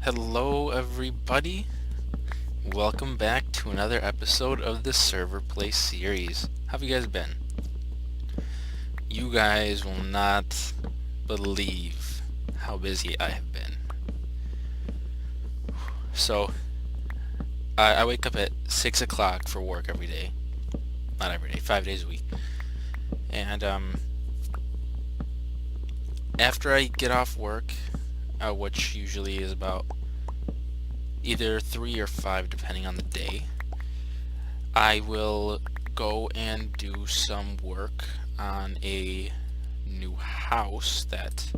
Hello, everybody. Welcome back to another episode of the Server Play series. How have you guys been? You guys will not believe how busy I have been. So, I wake up at 6 o'clock for work every day. Not every day, 5 days a week. And, after I get off work, which usually is about either 3 or 5 depending on the day, I will go and do some work on a new house that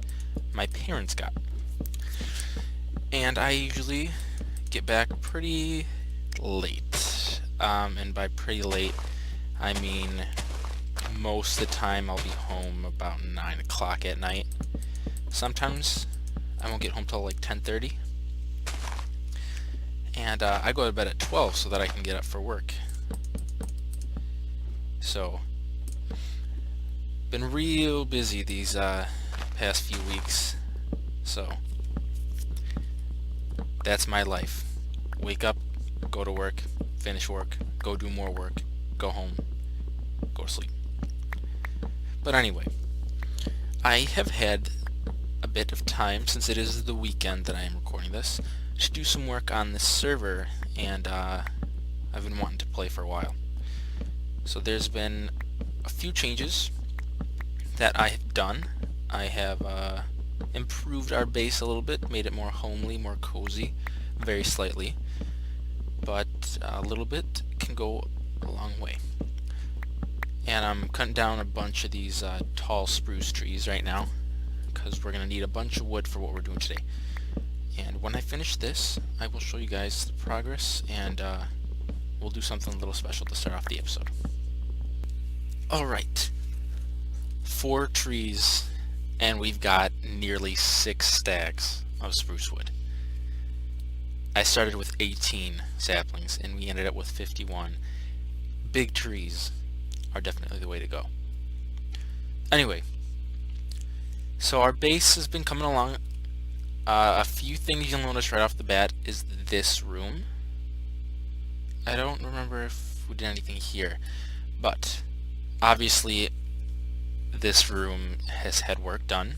my parents got. And I usually get back pretty late. And by pretty late, I mean most of the time I'll be home about 9 o'clock at night. Sometimes I won't get home till like 10:30. And I go to bed at 12 so that I can get up for work. So, been real busy these past few weeks. So, that's my life. Wake up, go to work, finish work, go do more work, go home, go to sleep. But anyway, I have had a bit of time since it is the weekend that I am recording this to do some work on this server, and I've been wanting to play for a while. So there's been a few changes that I have done. I have improved our base a little bit, made it more homely, more cozy, very slightly, but a little bit can go a long way. And I'm cutting down a bunch of these tall spruce trees right now because we're going to need a bunch of wood for what we're doing today. And when I finish this, I will show you guys the progress, and we'll do something a little special to start off the episode. Alright, 4 trees, and we've got nearly 6 stacks of spruce wood. I started with 18 saplings, and we ended up with 51. Big trees are definitely the way to go. Anyway, so our base has been coming along. A few things you'll notice right off the bat is this room. I don't remember if we did anything here, but obviously this room has had work done,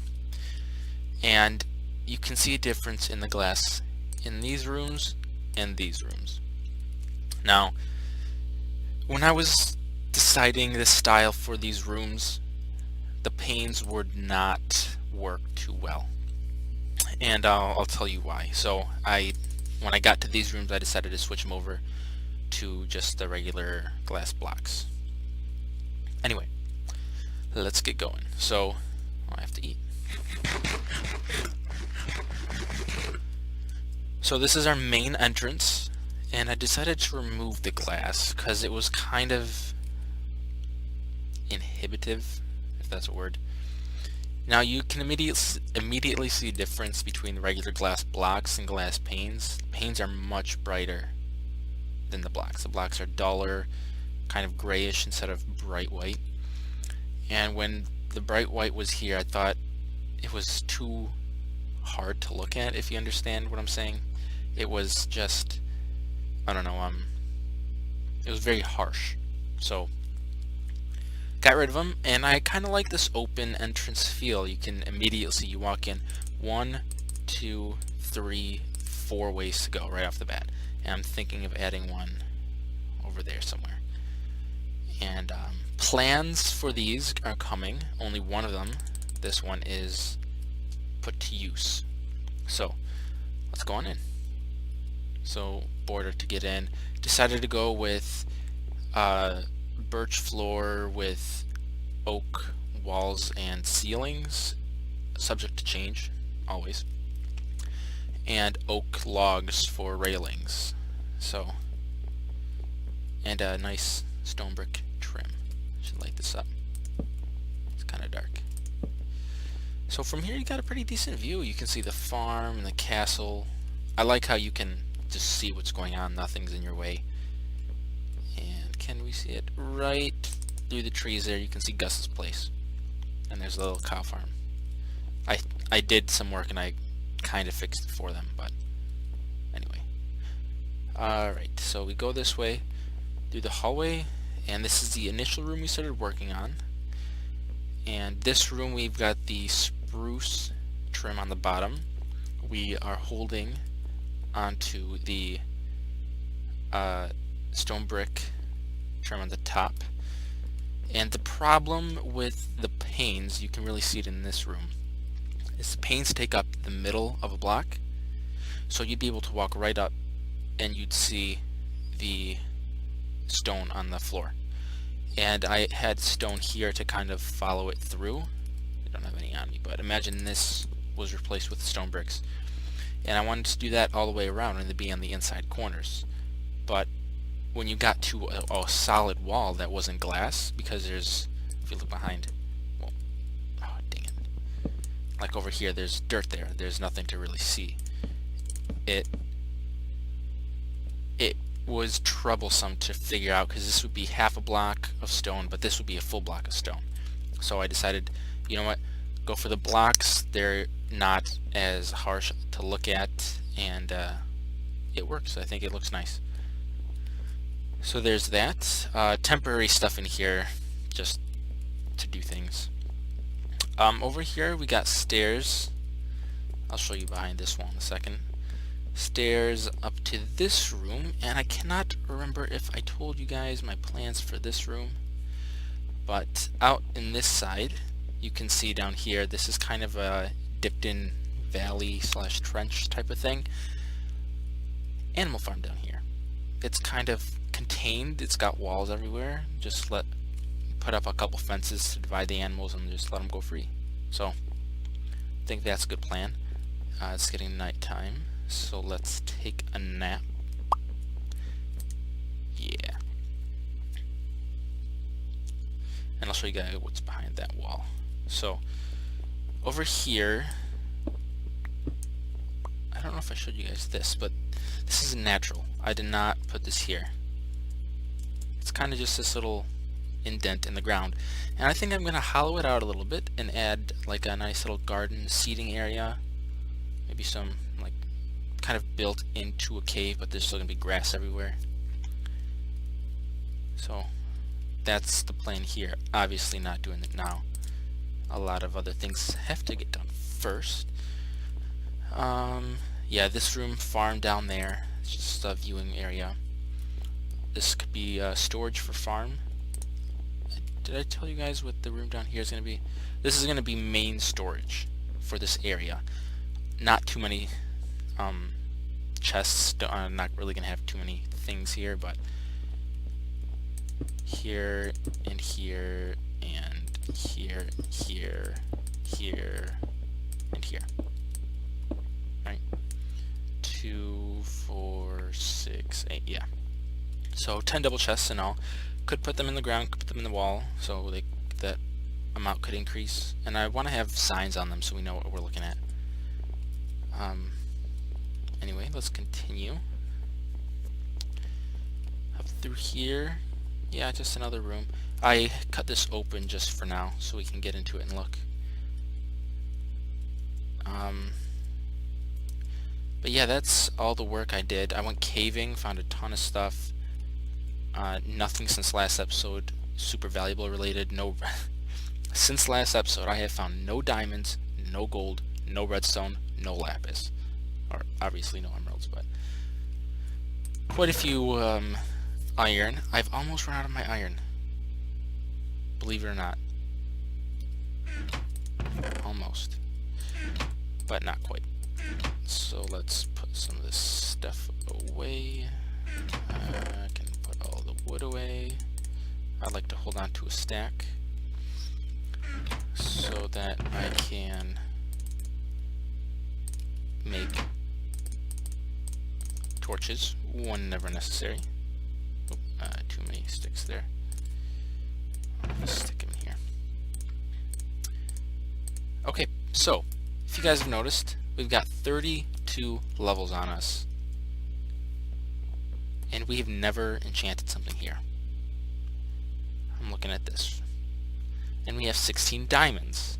and you can see a difference in the glass in these rooms and these rooms. Now, when I was deciding the style for these rooms, the panes would not work too well, and I'll tell you why. So when I got to these rooms, I decided to switch them over to just the regular glass blocks. Anyway, let's get going. So, I have to eat. So this is our main entrance, and I decided to remove the glass because it was kind of inhibitive, if that's a word. Now you can immediately see a difference between the regular glass blocks and glass panes. The panes are much brighter than the blocks. The blocks are duller, kind of grayish instead of bright white. And when the bright white was here, I thought it was too hard to look at, if you understand what I'm saying. It was just, I don't know, it was very harsh. So, got rid of them, and I kind of like this open entrance feel. You can immediately see, you walk in, 1, 2, 3, 4 ways to go right off the bat. And I'm thinking of adding one over there somewhere. And plans for these are coming. Only one of them, this one, is put to use. So let's go on in. So border to get in. Decided to go with birch floor with oak walls and ceilings, subject to change always, and oak logs for railings. So, and a nice stone brick trim. Should light this up. It's kind of dark. So from here you got a pretty decent view. You can see the farm and the castle. I like how you can just see what's going on. Nothing's in your way. And can we see it right through the trees there? You can see Gus's place. And there's a little cow farm. I did some work and I kind of fixed it for them, but Alright, so we go this way through the hallway, and this is the initial room we started working on. And this room, we've got the spruce trim on the bottom. We are holding onto the stone brick trim on the top. And the problem with the panes, you can really see it in this room, is the panes take up the middle of a block. So you'd be able to walk right up and you'd see the stone on the floor. And I had stone here to kind of follow it through. I don't have any on me, but imagine this was replaced with stone bricks. And I wanted to do that all the way around and to be on the inside corners. But when you got to a solid wall that wasn't glass, because there's, if you look behind, well, oh dang it, like over here there's dirt there, there's nothing to really see. It was troublesome to figure out, because this would be half a block of stone, but this would be a full block of stone. So I decided, you know what, go for the blocks. They're not as harsh to look at, and it works. I think it looks nice. So there's that. Temporary stuff in here just to do things. Over here we got stairs. I'll show you behind this wall in a second. Stairs up to this room, and I cannot remember if I told you guys my plans for this room, but out in this side you can see down here, this is kind of a dipped in valley slash trench type of thing. Animal farm down here. It's kind of contained, it's got walls everywhere. Just put up a couple fences to divide the animals and just let them go free. So I think that's a good plan. It's getting nighttime, so let's take a nap. Yeah. And I'll show you guys what's behind that wall. So over here, I don't know if I showed you guys this, but this is natural. I did not put this here. It's kind of just this little indent in the ground, and I think I'm gonna hollow it out a little bit and add like a nice little garden seating area, maybe some like kind of built into a cave, but there's still gonna be grass everywhere. So that's the plan here. Obviously not doing it now. A lot of other things have to get done first. Yeah, this room farm down there, it's just a viewing area. This could be storage for farm. Did I tell you guys what the room down here is going to be? This is going to be main storage for this area. Not too many chests. I'm not really going to have too many things here, but here and here and here, here, here, and here. Right? 2, 4, 6, 8, yeah. So 10 double chests in all. Could put them in the ground, could put them in the wall, so that amount could increase. And I want to have signs on them so we know what we're looking at. Anyway, let's continue. Up through here, yeah, just another room. I cut this open just for now so we can get into it and look. But yeah, that's all the work I did. I went caving, found a ton of stuff. Nothing since last episode super valuable related. No, since last episode I have found no diamonds, no gold, no redstone, no lapis, or obviously no emeralds, but quite a few iron. I've almost run out of my iron, believe it or not. Almost, but not quite. So let's put some of this stuff away. I can put all the wood away. I like to hold on to a stack so that I can make torches whenever necessary. Too many sticks there. I'll just stick them here. Okay, so if you guys have noticed, we've got 32 levels on us. And we have never enchanted something here. I'm looking at this. And we have 16 diamonds.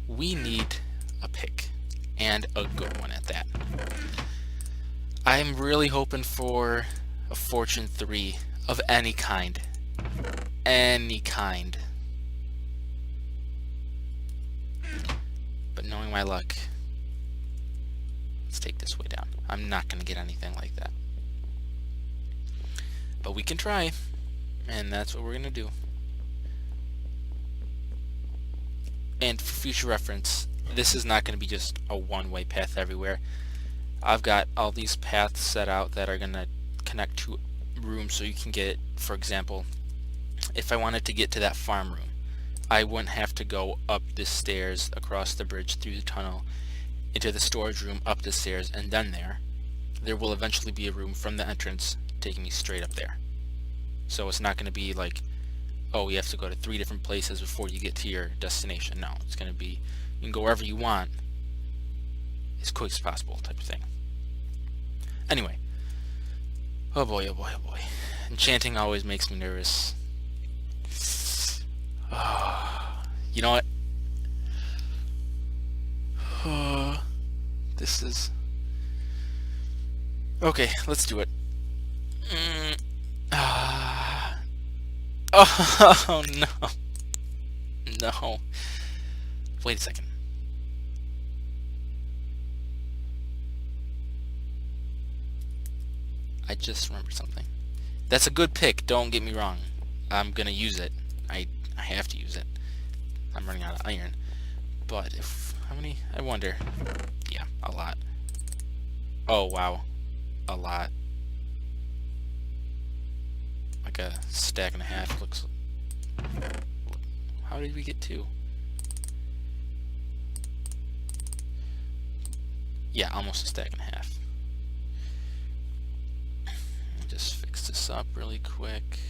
We need a pick. and a good one at that. I'm really hoping for a Fortune 3 of any kind. Any kind. But knowing my luck, let's take this way down. I'm not going to get anything like that. But we can try, and that's what we're going to do. And for future reference, this is not going to be just a one-way path everywhere. I've got all these paths set out that are going to connect to rooms, so you can get, for example, if I wanted to get to that farm room, I wouldn't have to go up the stairs, across the bridge, through the tunnel, into the storage room, up the stairs, and then there. There will eventually be a room from the entrance taking me straight up there. So it's not going to be like, oh, you have to go to 3 different places before you get to your destination. No, it's going to be, you can go wherever you want as quick as possible type of thing. Anyway. Oh boy, oh boy, oh boy. Enchanting always makes me nervous. You know what? This is... Okay, let's do it. Oh, no. No. Wait a second. I just remembered something. That's a good pick, don't get me wrong. I'm gonna use it. I have to use it. I'm running out of iron. But if... how many? I wonder. Yeah, a lot. Oh, wow. A lot. Like a stack and a half looks... How did we get 2? Yeah, almost a stack and a half. Just fix this up really quick.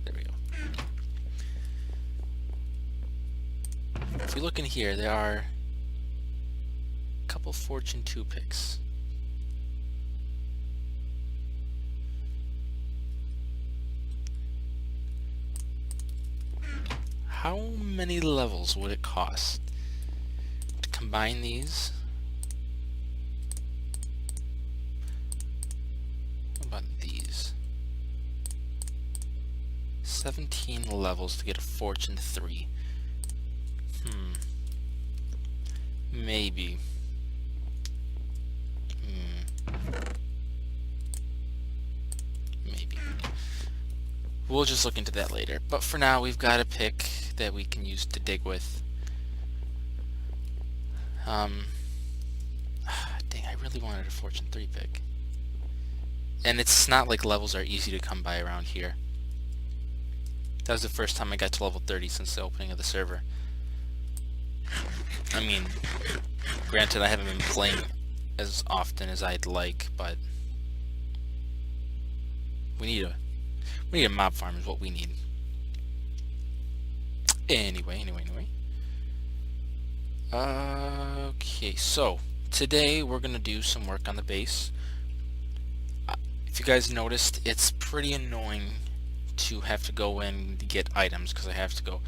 There we go. If we look in here, there are a couple Fortune 2 picks. How many levels would it cost to combine these? What about these? 17 levels to get a Fortune 3. Maybe. Maybe. We'll just look into that later. But for now, we've got a pick that we can use to dig with. Dang, I really wanted a Fortune 3 pick. And it's not like levels are easy to come by around here. That was the first time I got to level 30 since the opening of the server. I mean, granted I haven't been playing as often as I'd like, but we need a mob farm is what we need. Anyway. Okay, so today we're gonna do some work on the base. If you guys noticed, it's pretty annoying to have to go in to get items because I have to go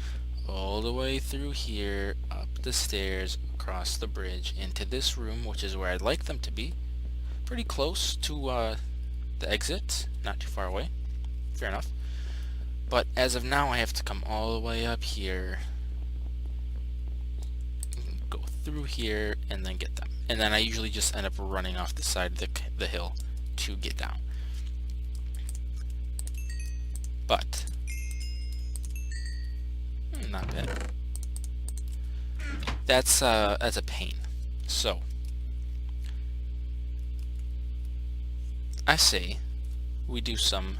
all the way through here, up the stairs, across the bridge, into this room, which is where I'd like them to be. Pretty close to the exit, not too far away. Fair enough. But as of now, I have to come all the way up here, go through here, and then get them. And then I usually just end up running off the side of the hill to get down. But not bad. That's a pain. So I say we do some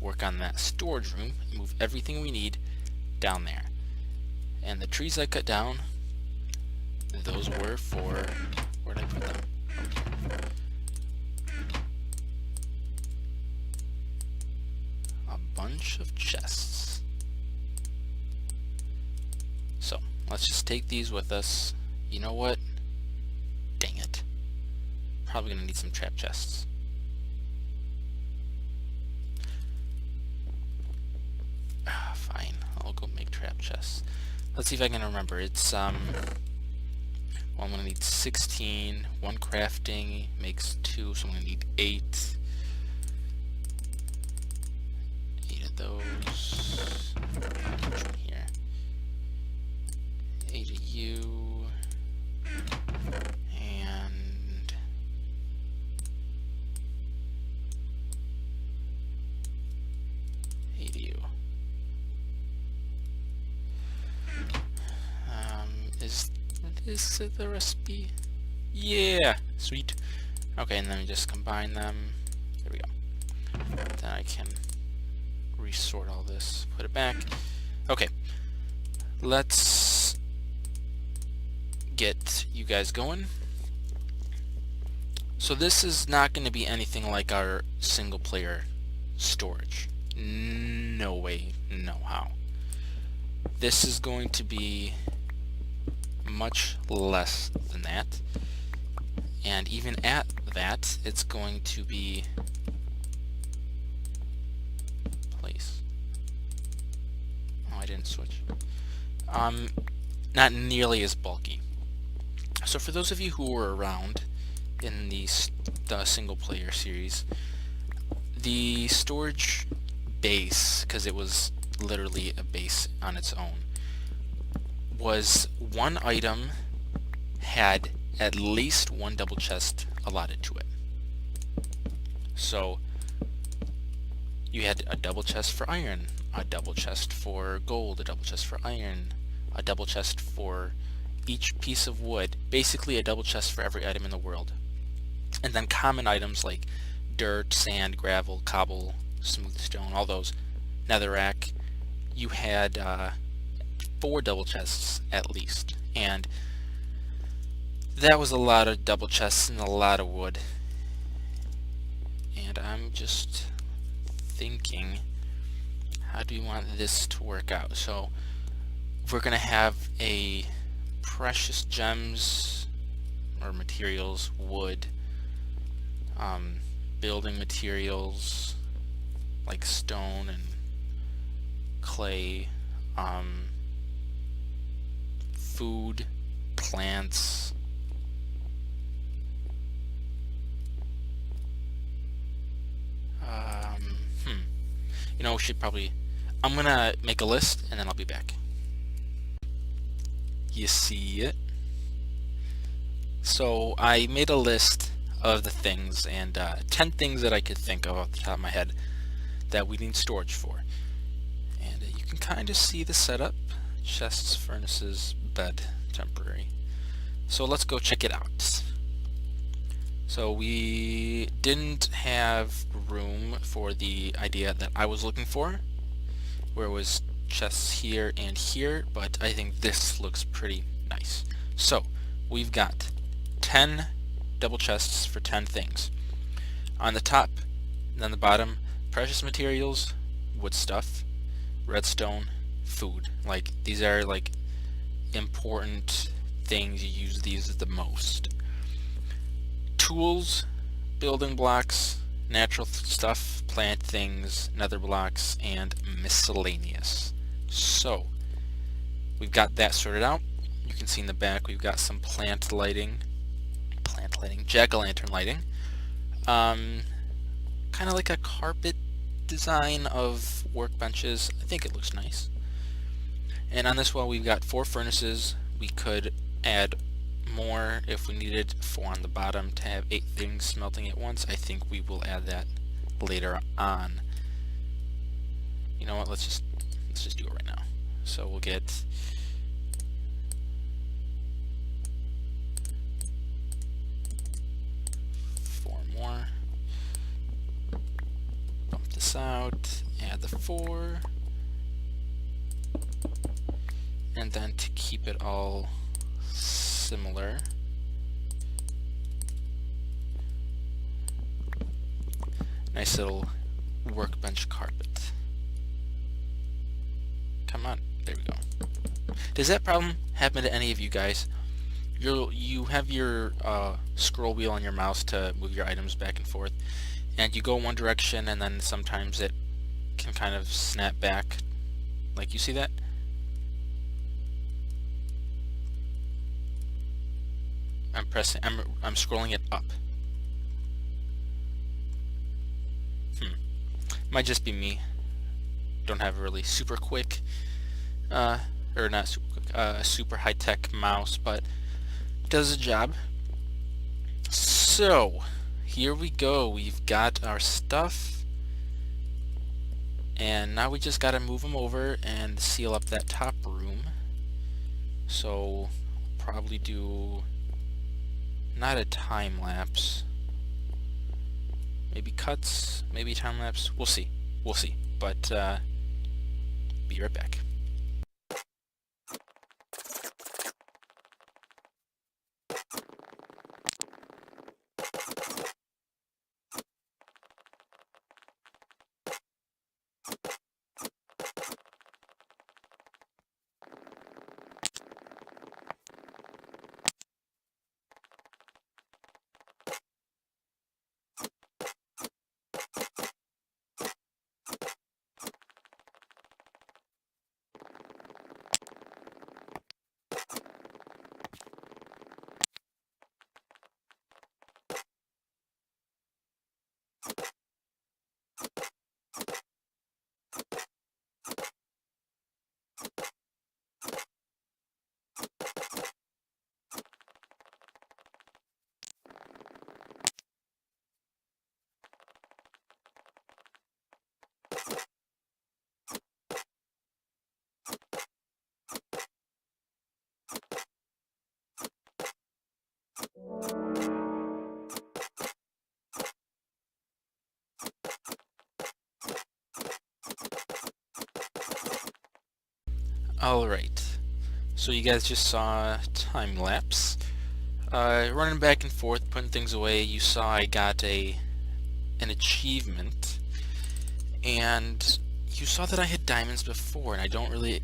work on that storage room and move everything we need down there. And the trees I cut down, those were for... where did I put them? A bunch of chests. So, let's just take these with us. You know what? Dang it. Probably gonna need some trap chests. Fine, I'll go make trap chests. let's see if I can remember. It's well, I'm gonna need 16. 1 crafting makes 2, so I'm gonna need 8. 8 of those. Which one here? 8 of you. And 8 of you. Is it the recipe? Yeah, sweet. Okay, and then we just combine them. There we go. Then I can resort all this, put it back. Okay, let's get you guys going. So this is not going to be anything like our single player storage. No way, no how. This is going to be much less than that, and even at that, it's going to be place. Oh, I didn't switch. Not nearly as bulky. So for those of you who were around in the single player series, the storage base, because it was literally a base on its own, was one item had at least one double chest allotted to it. So you had a double chest for iron, a double chest for gold, a double chest for iron, a double chest for each piece of wood, basically a double chest for every item in the world. And then common items like dirt, sand, gravel, cobble, smooth stone, all those, netherrack, you had 4 double chests at least, and that was a lot of double chests and a lot of wood. And I'm just thinking, how do we want this to work out? So we're gonna have a precious gems or materials, wood, building materials like stone and clay, food, plants, you know, we should probably, I'm gonna make a list and then I'll be back. You see it? So I made a list of the things, and 10 things that I could think of off the top of my head that we need storage for. And you can kind of see the setup: chests, furnaces, bed, temporary. So let's go check it out. So we didn't have room for the idea that I was looking for, where it was chests here and here, but I think this looks pretty nice. So we've got 10 double chests for 10 things. On the top and on the bottom, precious materials, wood stuff, redstone, food. Like, these are like important things, you use these the most. Tools, building blocks, natural stuff, plant things, nether blocks, and miscellaneous. So we've got that sorted out. You can see in the back we've got some plant lighting, jack-o'-lantern lighting, kind of like a carpet design of workbenches. I think it looks nice. And on this wall we've got 4 furnaces. We could add more if we needed 4 on the bottom to have 8 things smelting at once. I think we will add that later on. You know what, let's just do it right now. So we'll get more. Bump this out, add the 4, and then to keep it all similar, nice little workbench carpet. Come on, there we go. Does that problem happen to any of you guys? You have your scroll wheel on your mouse to move your items back and forth, and you go one direction and then sometimes it can kind of snap back. Like, you see that? I'm scrolling it up. Might just be me. Don't have a really super quick, or not super quick, super high-tech mouse, but does the job. So, here we go. We've got our stuff, and now we just gotta move them over and seal up that top room. So, probably do not a time lapse. Maybe cuts, maybe time lapse. We'll see. We'll see. But be right back. Alright, so you guys just saw time lapse. Running back and forth, putting things away. You saw I got an achievement, and you saw that I had diamonds before, and I don't really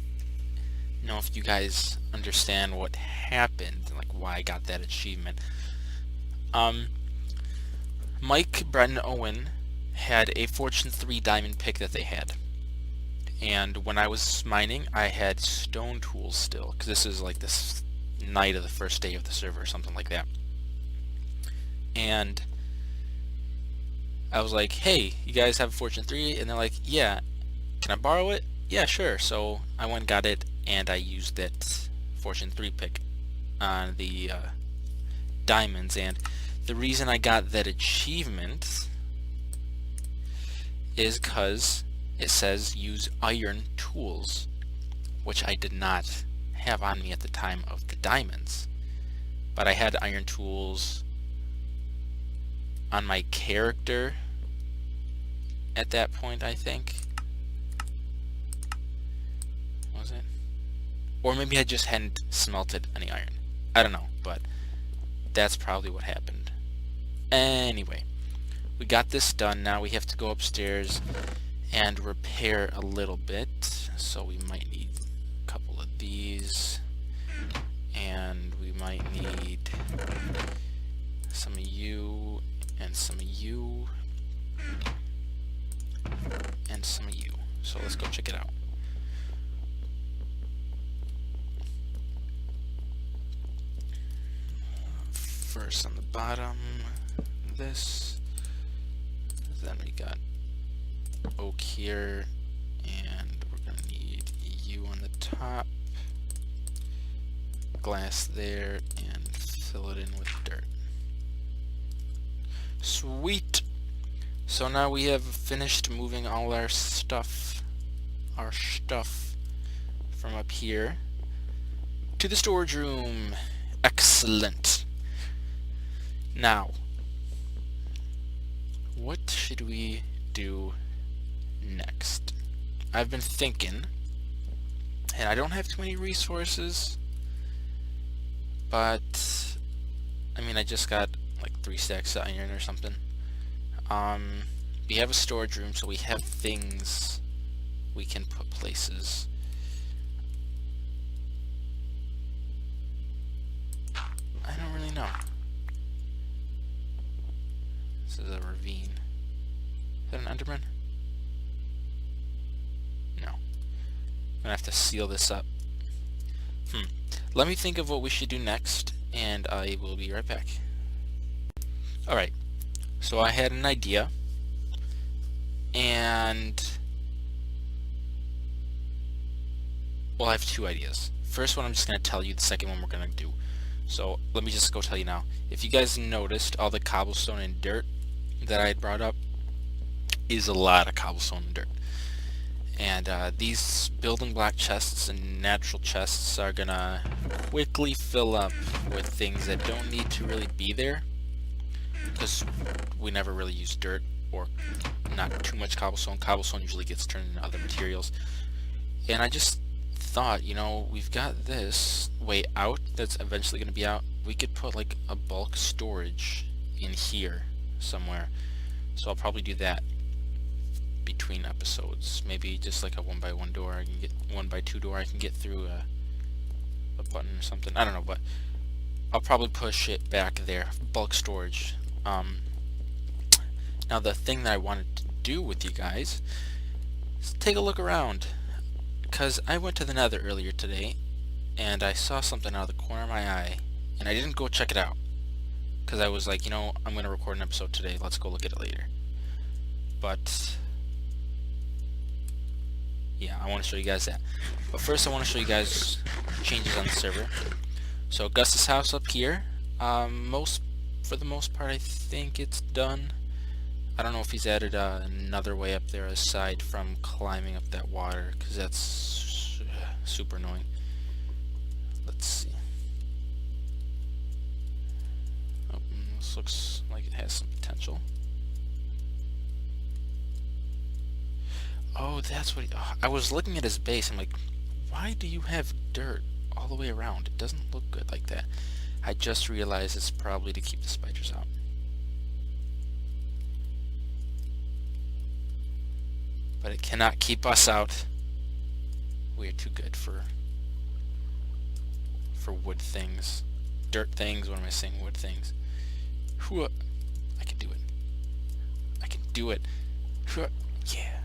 know if you guys understand what happened, like why I got that achievement. Mike, Brett, and Owen had a Fortune 3 diamond pick that they had. And when I was mining, I had stone tools still, because this is like this night of the first day of the server or something like that. And I was like, hey, you guys have a Fortune 3? And they're like, yeah. Can I borrow it? Yeah, sure. So I went and got it, and I used that Fortune 3 pick on the diamonds. And the reason I got that achievement is because it says use iron tools, which I did not have on me at the time of the diamonds. But I had iron tools on my character at that point, I think. Was it? Or maybe I just hadn't smelted any iron. I don't know, but that's probably what happened. Anyway, we got this done. Now we have to go upstairs and repair a little bit. So we might need a couple of these, and we might need some of you, and some of you, and some of you. So let's go check it out. First on the bottom, this, then we got oak here, and we're gonna need you on the top, glass there, and fill it in with dirt. Sweet! So now we have finished moving all our stuff from up here to the storage room. Excellent. Now, what should we do next? I've been thinking, and I don't have too many resources, but I mean, I just got like 3 stacks of iron or something. We have a storage room, so we have things we can put places. I don't really know. This is a ravine. Is that an Enderman? No. I'm gonna have to seal this up. Let me think of what we should do next, and I will be right back. Alright, so I had an idea, and well, I have two ideas. First one I'm just going to tell you, the second one we're going to do. So let me just go tell you now. If you guys noticed, all the cobblestone and dirt that I had brought up is a lot of cobblestone and dirt. And these building block chests and natural chests are going to quickly fill up with things that don't need to really be there, because we never really use dirt or not too much cobblestone. Cobblestone usually gets turned into other materials. And I just thought, you know, we've got this way out that's eventually going to be out. We could put like a bulk storage in here somewhere. So I'll probably do that between episodes. Maybe just like a 1x1 door. I can get 1x2 door. I can get through a button or something. I don't know, but I'll probably push it back there. Bulk storage. Now the thing that I wanted to do with you guys is take a look around, because I went to the Nether earlier today and I saw something out of the corner of my eye, and I didn't go check it out because I was like, you know, I'm going to record an episode today, let's go look at it later. But yeah, I want to show you guys that. But first I want to show you guys changes on the server. So Gus's house up here, for the most part I think it's done. I don't know if he's added another way up there aside from climbing up that water, because that's super annoying. Let's see. Oh, this looks like it has some potential. Oh, that's what I was looking at his base. I'm like, why do you have dirt all the way around? It doesn't look good like that. I just realized it's probably to keep the spiders out. But it cannot keep us out. We are too good for wood things. Dirt things, what am I saying? Wood things. I can do it. I can do it. Yeah.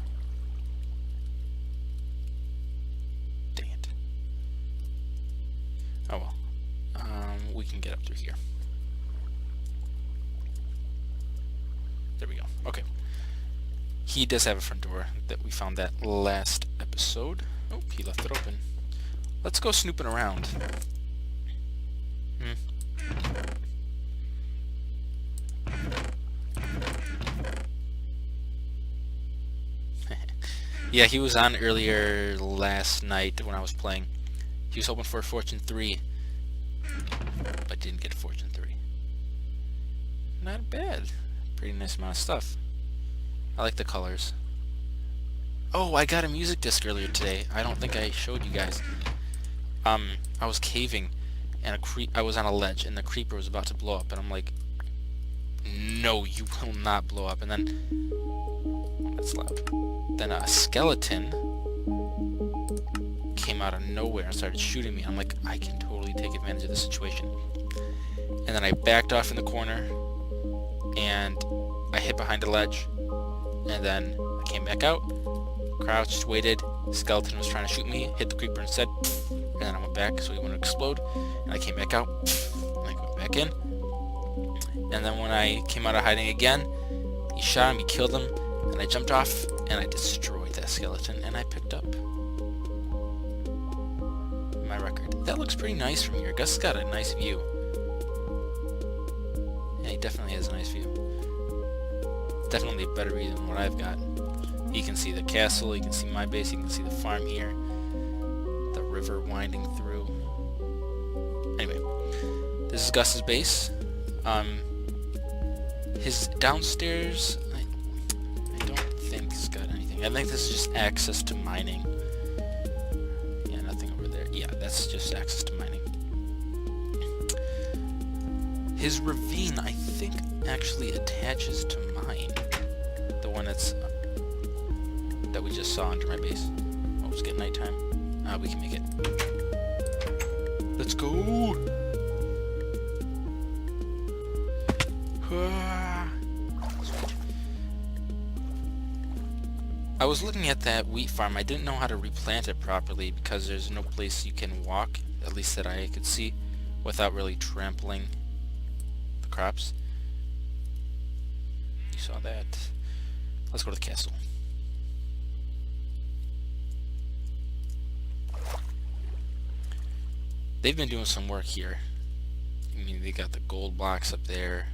Dang it. Oh well. We can get up through here. There we go. Okay. He does have a front door that we found that last episode. Oh, he left it open. Let's go snooping around. Yeah, he was on earlier last night when I was playing. He was hoping for a Fortune 3, but didn't get a Fortune 3. Not bad. Pretty nice amount of stuff. I like the colors. Oh, I got a music disc earlier today. I don't think I showed you guys. I was caving, and I was on a ledge, and the creeper was about to blow up, and I'm like, no, you will not blow up. And then, that's loud. Then a skeleton came out of nowhere and started shooting me. I'm like, I can totally take advantage of the situation. And then I backed off in the corner, and I hid behind a ledge, and then I came back out, crouched, waited. Skeleton was trying to shoot me, hit the creeper instead, and then I went back so he wouldn't explode, and I came back out, and I went back in. And then when I came out of hiding again, he shot him, he killed him, and I jumped off, and I destroyed that skeleton, and I picked up my record. That looks pretty nice from here. Gus has got a nice view. Yeah, he definitely has a nice view. Definitely a better view than what I've got. You can see the castle, you can see my base, you can see the farm here, the river winding through. Anyway, this is Gus's base. His downstairs, I don't think he's got anything. I think this is just access to mining. Yeah, nothing over there. Yeah, that's just access to mining. His ravine, I think, actually attaches to mine. The one that's that we just saw under my base. Oh, it's getting nighttime. We can make it. Let's go! Sweet. I was looking at that wheat farm. I didn't know how to replant it properly because there's no place you can walk, at least that I could see, without really trampling the crops. You saw that. Let's go to the castle. They've been doing some work here. I mean, they got the gold blocks up there.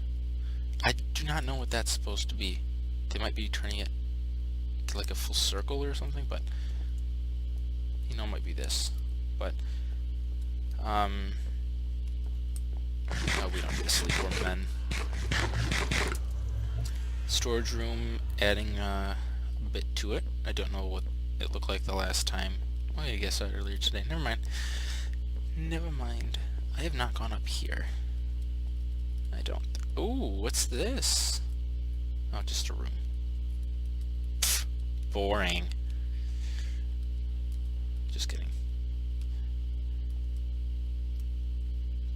I do not know what that's supposed to be. They might be turning it to like a full circle or something, but you know, it might be this. But no, we don't need to sleep. We're men. Storage room, adding a bit to it. I don't know what it looked like the last time. Well, I guess earlier today. Never mind. Never mind. I have not gone up here. I don't. Ooh, what's this? Oh, just a room. Pfft, boring. Just kidding.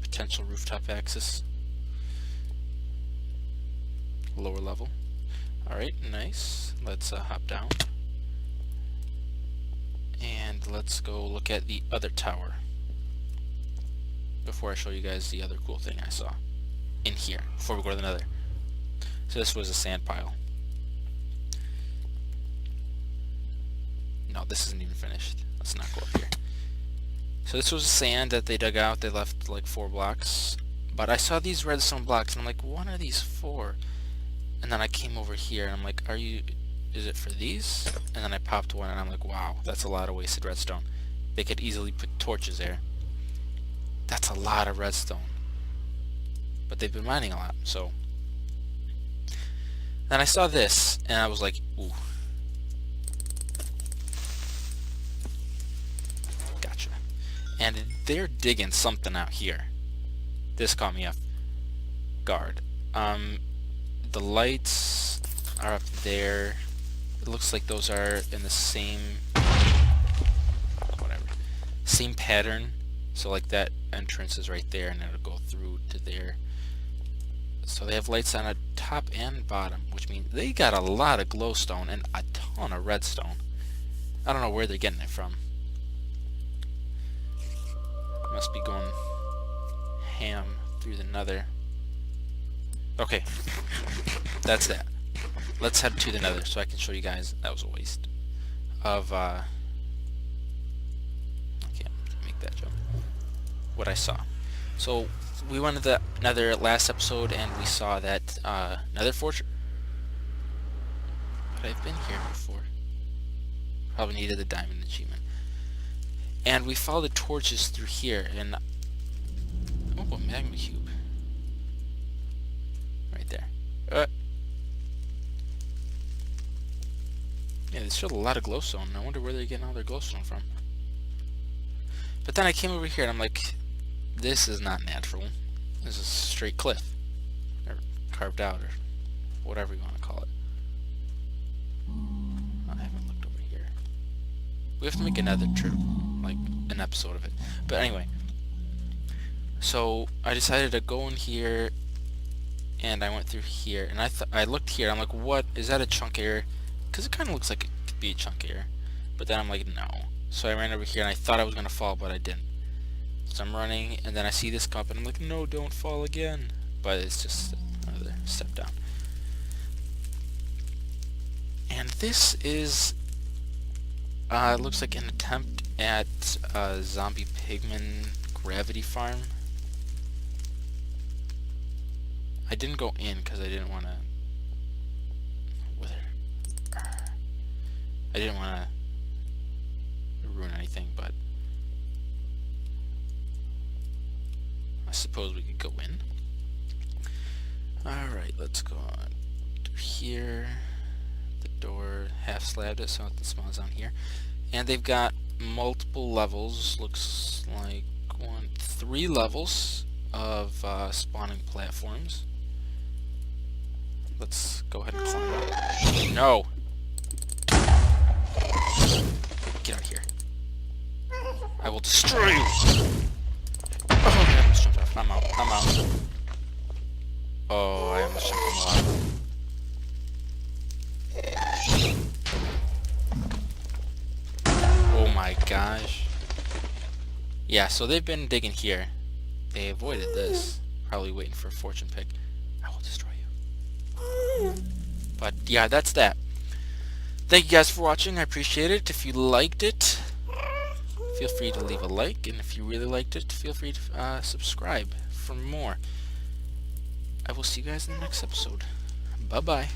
Potential rooftop access. Lower level. Alright, nice. Let's hop down. And let's go look at the other tower. Before I show you guys the other cool thing I saw in here, before we go to the nether. So this was a sand pile. No, this isn't even finished. Let's not go up here. So this was sand that they dug out. They left like 4 blocks. But I saw these redstone blocks and I'm like, what are these for? And then I came over here and I'm like, is it for these? And then I popped one and I'm like, wow, that's a lot of wasted redstone. They could easily put torches there. That's a lot of redstone. But they've been mining a lot, so. Then I saw this, and I was like, ooh. Gotcha. And they're digging something out here. This caught me off guard. The lights are up there. It looks like those are in the same, whatever, same pattern. So like that entrance is right there, and it'll go through to there. So they have lights on a top and bottom, which means they got a lot of glowstone and a ton of redstone. I don't know where they're getting it from. Must be going ham through the nether. Okay, that's that. Let's head to the nether so I can show you guys. That was a waste of I can't make that jump. What I saw. So we went to the nether last episode and we saw that nether fortress. But I've been here before. Probably needed the diamond achievement. And we followed the torches through here and oh, a magma cube. Right there. Yeah, they showed a lot of glowstone. I wonder where they're getting all their glowstone from. But then I came over here and I'm like, this is not natural. This is a straight cliff. Or carved out, or whatever you want to call it. I haven't looked over here. We have to make another trip, like an episode of it. But anyway, so I decided to go in here, and I went through here, and I looked here. I'm like, what is that? A chunk error? Because it kind of looks like it could be a chunk error. But then I'm like, no. So I ran over here, and I thought I was gonna fall, but I didn't. So I'm running, and then I see this cup, and I'm like, no, don't fall again. But it's just another step down. And this is, it looks like an attempt at a zombie pigman gravity farm. I didn't go in because I didn't want to. I didn't want to ruin anything, but I suppose we could go in. Alright, let's go on through here. The door half slabbed it, so nothing spawns down here. And they've got multiple levels, looks like 3 levels of spawning platforms. Let's go ahead and climb up. No! Get out of here. I will destroy you! Oh, I almost jumped off. I'm out. I'm out. Oh, I almost jumped off. Oh my gosh. Yeah, so they've been digging here. they avoided this. Probably waiting for a fortune pick. I will destroy you. But yeah, that's that. Thank you guys for watching. I appreciate it. If you liked it, feel free to leave a like, and if you really liked it, feel free to subscribe for more. I will see you guys in the next episode. Bye-bye.